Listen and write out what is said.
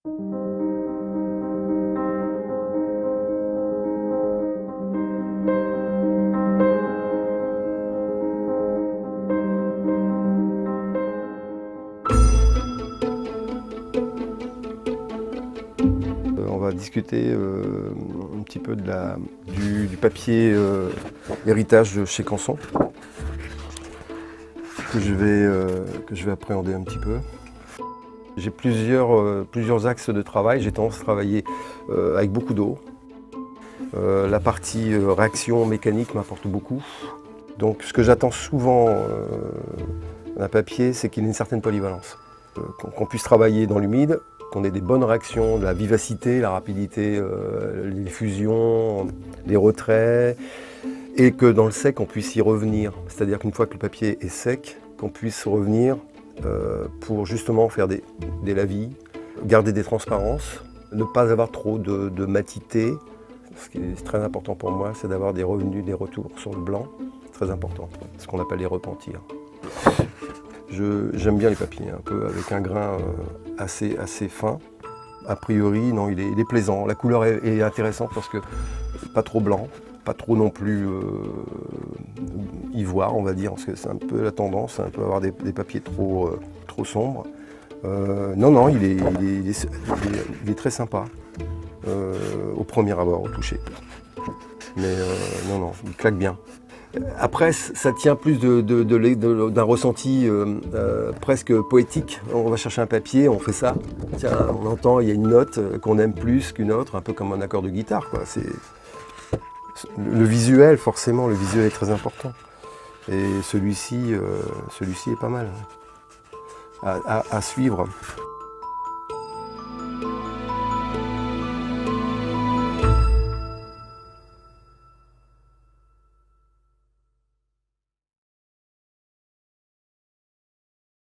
On va discuter un petit peu du papier héritage de chez Canson que je vais appréhender un petit peu. J'ai plusieurs axes de travail. J'ai tendance à travailler avec beaucoup d'eau. La partie réaction mécanique m'apporte beaucoup. Donc ce que j'attends souvent d'un papier, c'est qu'il ait une certaine polyvalence. Qu'on puisse travailler dans l'humide, qu'on ait des bonnes réactions, de la vivacité, la rapidité, les fusions, les retraits, et que dans le sec, on puisse y revenir. C'est-à-dire qu'une fois que le papier est sec, qu'on puisse revenir pour justement faire des lavis, garder des transparences, ne pas avoir trop de matité. Ce qui est très important pour moi, c'est d'avoir des revenus, des retours sur le blanc. C'est très important, ce qu'on appelle les repentirs. J'aime bien les papiers, un peu avec un grain assez fin. A priori, non, il est plaisant. La couleur est intéressante parce que pas trop blanc, pas trop non plus ivoire, on va dire, parce que c'est un peu la tendance, un peu avoir des papiers trop sombres. Non, il est très sympa au premier abord, au toucher. Mais non, il claque bien. Après, ça tient plus d'un ressenti presque poétique. On va chercher un papier, on fait ça. Tiens, on entend, il y a une note qu'on aime plus qu'une autre, un peu comme un accord de guitare, quoi. Le visuel, forcément, le visuel est très important. Et celui-ci est pas mal à suivre.